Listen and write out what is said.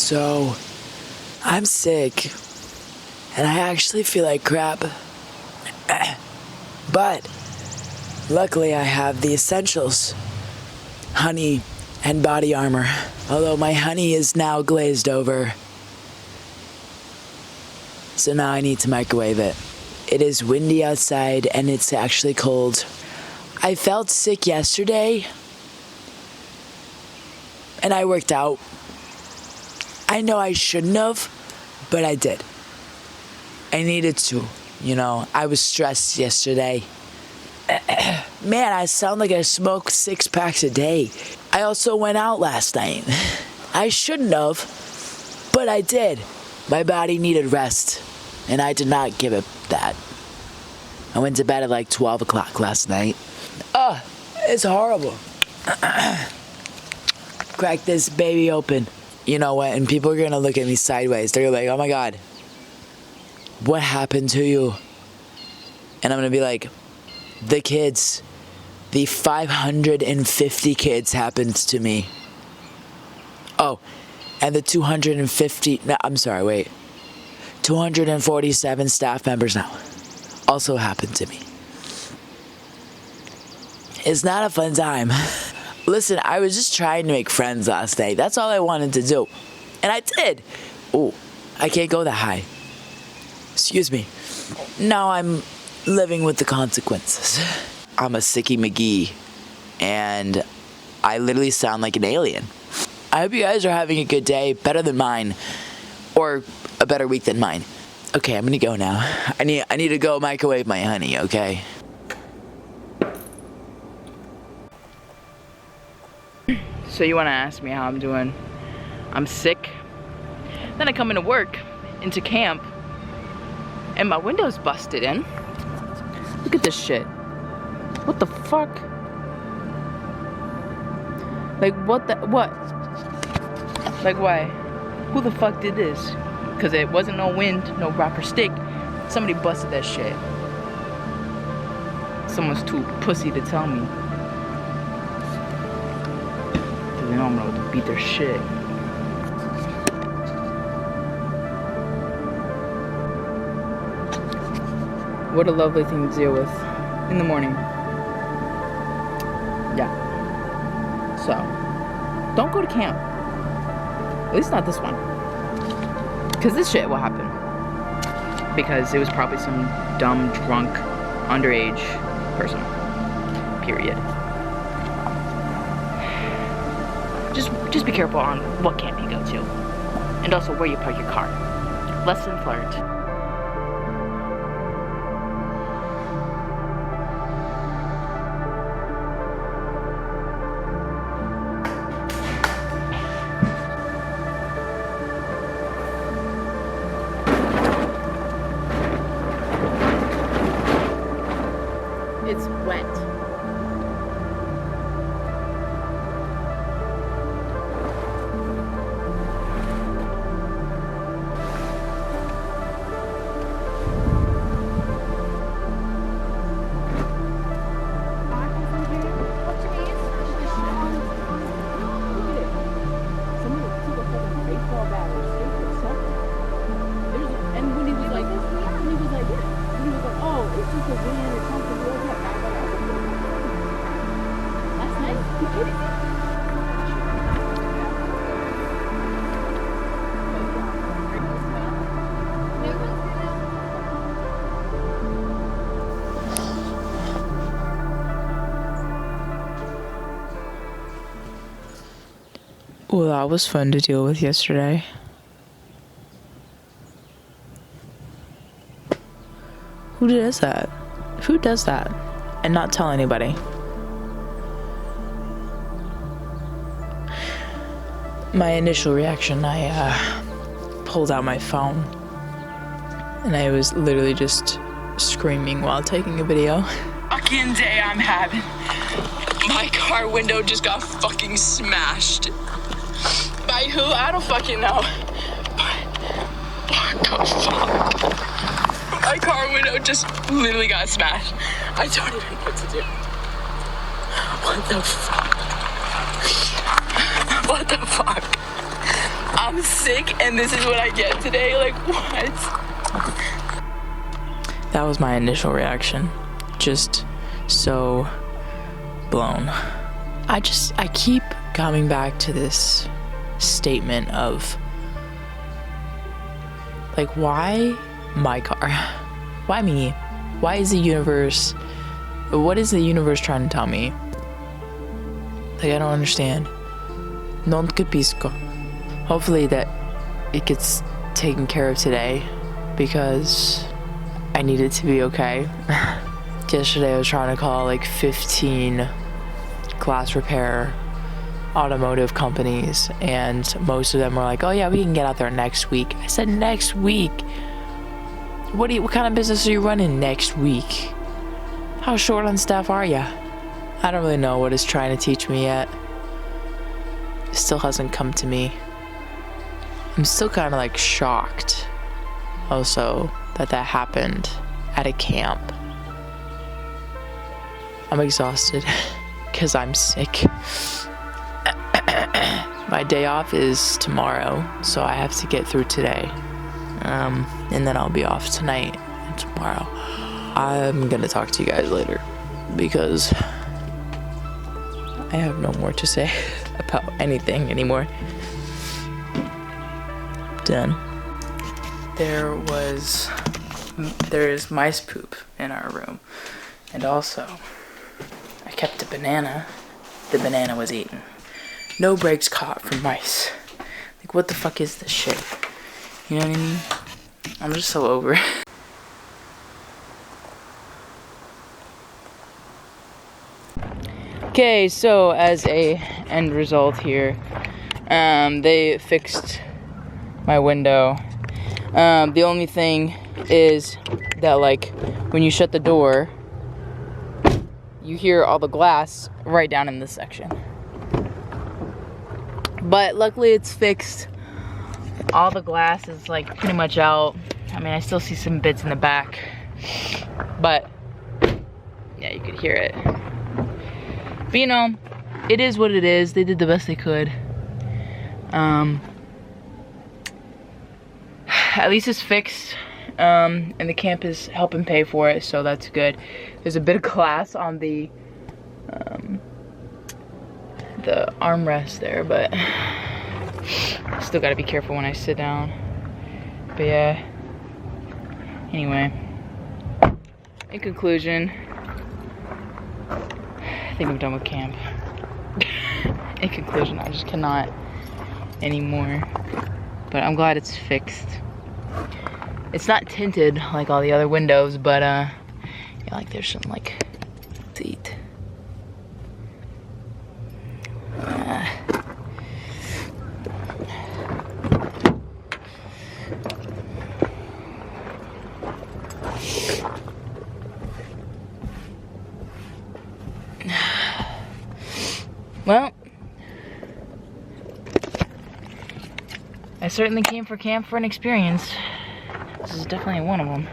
So, I'm sick, and I actually feel like crap. But, luckily I have the essentials. Honey and body armor. Although my honey is now glazed over. So now I need to microwave it. It is windy outside, and it's actually cold. I felt sick yesterday, and I worked out. I know I shouldn't have, but I did. I needed to, I was stressed yesterday. Man, I sound like I smoke 6 packs a day. I also went out last night. I shouldn't have, but I did. My body needed rest, and I did not give it that. I went to bed at like 12 o'clock last night. It's horrible. Crack this baby open. You know what? And people are gonna look at me sideways. They're like, oh my God, what happened to you? And I'm gonna be like, the 550 kids happened to me. Oh, and the 247 staff members now also happened to me. It's not a fun time. Listen, I was just trying to make friends last night. That's all I wanted to do. And I did. Ooh, I can't go that high. Excuse me. Now I'm living with the consequences. I'm a sicky McGee, and I literally sound like an alien. I hope you guys are having a good day, better than mine, or a better week than mine. Okay, I'm gonna go now. I need to go microwave my honey, okay? So you want to ask me how I'm doing? I'm sick. Then I come into work, into camp, and my window's busted in. Look at this shit. What the fuck? Like what? Like why? Who the fuck did this? Because it wasn't no wind, no rock or stick. Somebody busted that shit. Someone's too pussy to tell me. They know I'm gonna beat their shit. What a lovely thing to deal with in the morning. Yeah. So, don't go to camp. At least not this one. Because this shit will happen. Because it was probably some dumb, drunk, underage person. Period. Just be careful on what camp you go to. And also where you park your car. Lesson learned. It's wet. Well, that was fun to deal with yesterday. Who does that? Who does that? And not tell anybody? My initial reaction, I pulled out my phone. And I was literally just screaming while taking a video. Fucking day I'm having. My car window just got fucking smashed. By who? I don't fucking know. What the fuck? My car window just literally got smashed. I don't even know what to do. What the fuck? What the fuck? I I'm sick and this is what I get today. Like, what? That was my initial reaction. Just so blown. I keep coming back to this statement of, like, why my car? Why me? Why is the universe, what is the universe trying to tell me? Like, I don't understand. Non capisco. Hopefully that it gets taken care of today, because I need it to be okay. Yesterday I was trying to call like 15 glass repair automotive companies, and most of them were like, oh yeah, we can get out there next week. I said, next week? What kind of business are you running next week? How short on staff are ya? I don't really know what it's trying to teach me yet. It still hasn't come to me. I'm still kind of like shocked also that happened at a camp. I'm exhausted because I'm sick. My day off is tomorrow, so I have to get through today. And then I'll be off tonight and tomorrow. I'm gonna talk to you guys later because I have no more to say about anything anymore. Done. There is mice poop in our room, and also I kept a banana. The banana was eaten. No breaks caught from mice. Like, what the fuck is this shit? You know what I mean? I'm just so over it. Okay, so as a end result here, they fixed my window. The only thing is that, like, when you shut the door, you hear all the glass right down in this section. But luckily it's fixed. All the glass is like pretty much out. I mean, I still see some bits in the back, but yeah, you could hear it. But you know, it is what it is. They did the best they could. At least it's fixed, and the camp is helping pay for it, so that's good. There's a bit of glass on the armrest there, but still gotta be careful when I sit down. But yeah, anyway, in conclusion, I think I'm done with camp. In conclusion, I just cannot anymore. But I'm glad it's fixed. It's not tinted like all the other windows, but yeah, like there's some like teeth. Well, I certainly came for camp for an experience. This is definitely one of them.